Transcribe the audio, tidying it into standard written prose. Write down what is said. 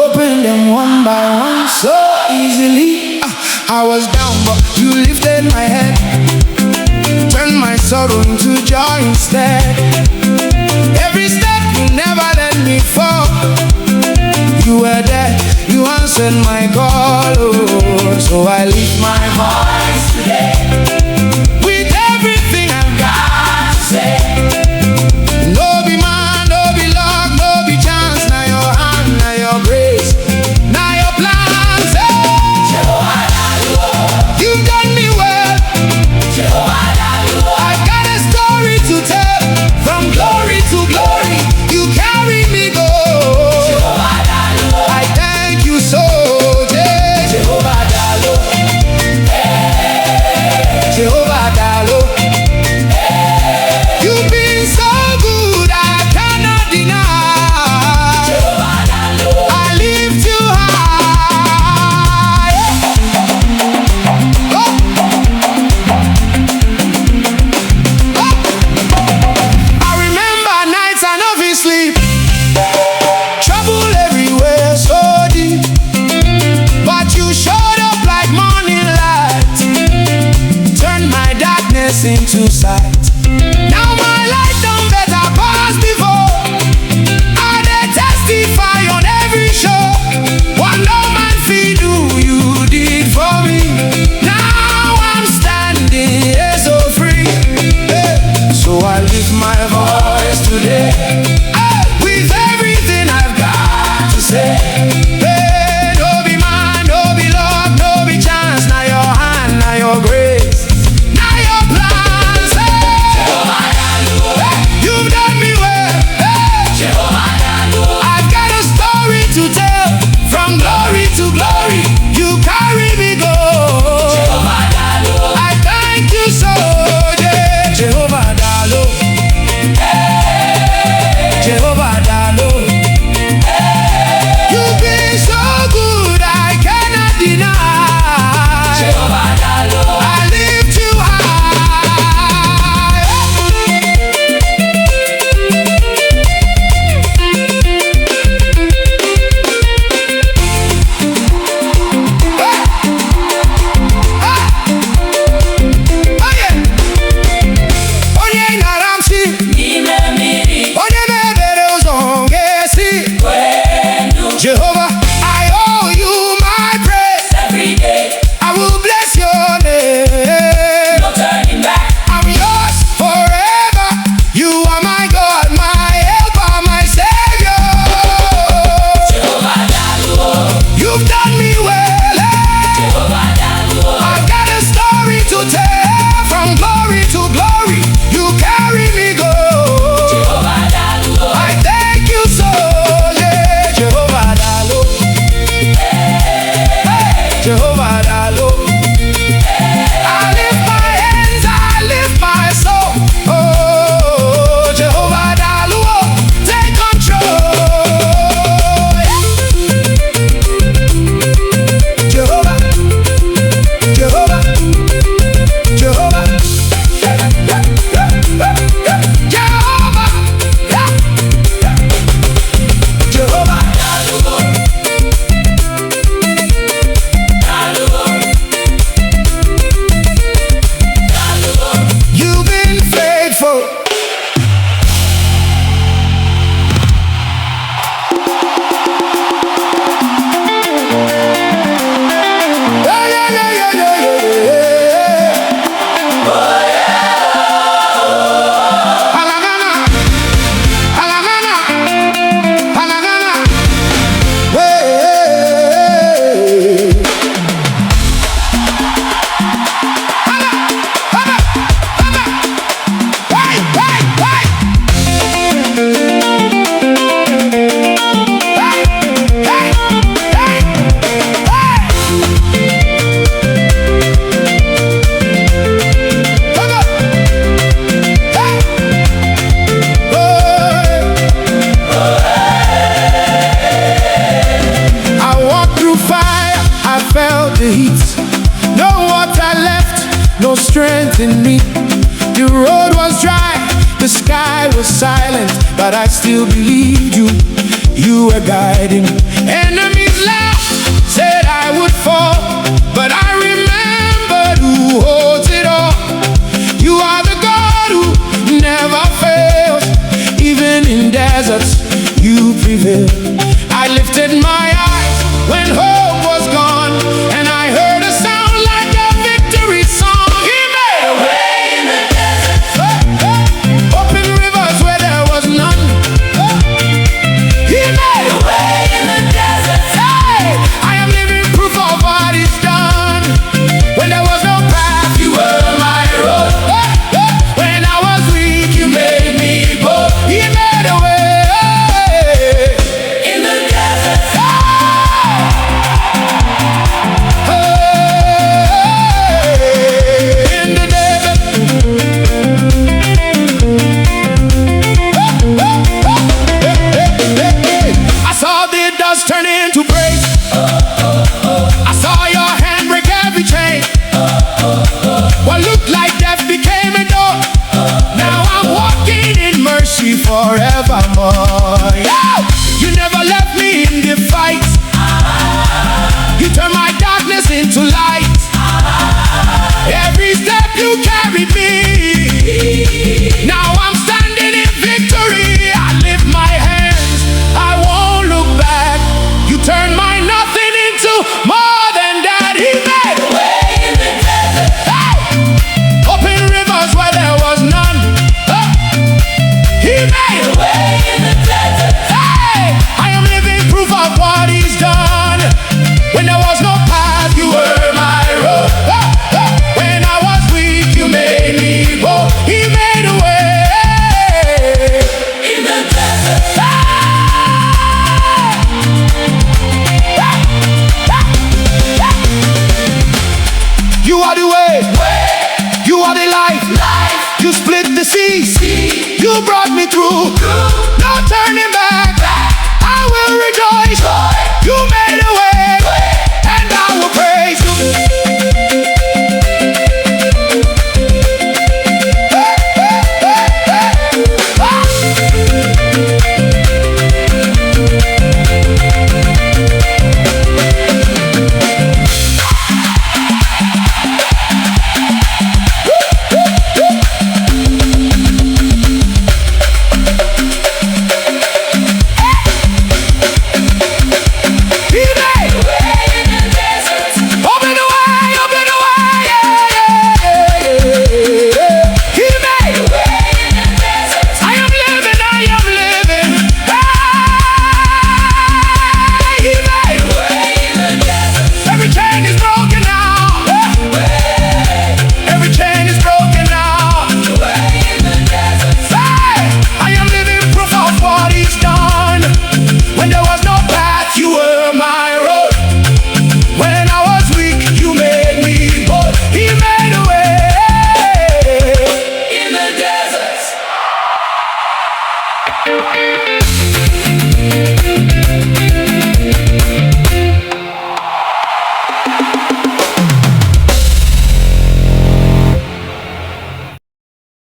opened them one by one so easily. I was down, but you lifted my head, turned my sorrow into joy instead. Every step you never let me fall. You were there, you answered my call. Oh, so I lift my voice today with everything I've got to say. No be man, no be luck, no be chance. Now your hand, now your grace, now your plans. Jehovah Dalu, you've done me well. Jehovah Dalu, I've got a story to tell. From glory to glory, you carry me go. Jehovah Dalu, I thank you so. Jehovah Dalu, Jehovah Dalu, you've been so good, I cannot deny. Jehovah Dalu, I lift you high. Oh. Oh. I remember nights I no fit sleep, trouble everywhere so deep, but you showed up like morning light, turned my darkness into sight. Now my life done better pass before. I dey testify on every show. What no man fit do, you did for me. Now I'm standing here so free. Hey. So I lift my voice today with everything I've got to say. Hey, no be man, no be luck, no be chance. Now your hand, now your grace, now your plans. Jehovah Dalu, you've done me well. Jehovah Dalu, I've got a story to tell. From glory to glory, you carry me go. Jehovah Dalu, I thank you so. Jehovah Dalu, Jehovah Dalu, you've been so good, I cannot deny. Jehovah Dalu, I lift you high. Onye naramsi, onye mebere ụzọ ga-esi. Jehovah, I owe you my praise. I will bless your name. I'm yours forever. You are my God, my helper, my savior. You've done me well. I've got a story to tell. From glory to glory, you carry me go. I thank you so. Jehovah Dalu, Jehovah Dalu, I lift my hands, I lift my soul. Oh, Jehovah Dalu, take control. Jehovah, Jehovah, Jehovah, Jehovah, Jehovah. You've been faithful. Yeah, yeah, yeah, yeah, yeah, yeah. Alagana, Alagana, Alagana. Hey. Ala, ala, ala. Hey, hey, hey. Hey, hey, hey, hey. Come on. Hey. I walked through fire, I felt the heat. No water left, no strength in me. The road was dry, the sky was silent, but I still believed you. You were guiding. Enemy lifted my eyes when hope was gone, and I heard a sound like a victory song. He made a way in the desert. Open rivers where there was none. He made a way in the desert. Hey, I am living proof of what He's done. When there was no path, You were my road. When I was weak, You made me bold. He made a way in the desert. In the desert. I saw the dust turn into praise. I saw Your hand break every chain. What looked like death became a door. Now I'm walking in mercy forevermore. Yeah! You never left me in the fight. You turned my darkness into light. Every step You carried me. Now I'm standing in victory. I lift my hands, I won't look back. You turned my nothing into more than that. He made a way in the desert. Hey! Open rivers where there was none. He made a way in the desert. Hey! I am living proof of what He's done. When there was no path, You were my road. When I was weak, You made me bold. He made a way in the desert. You are the way. You are the life. You split the sea. You brought me through. No turning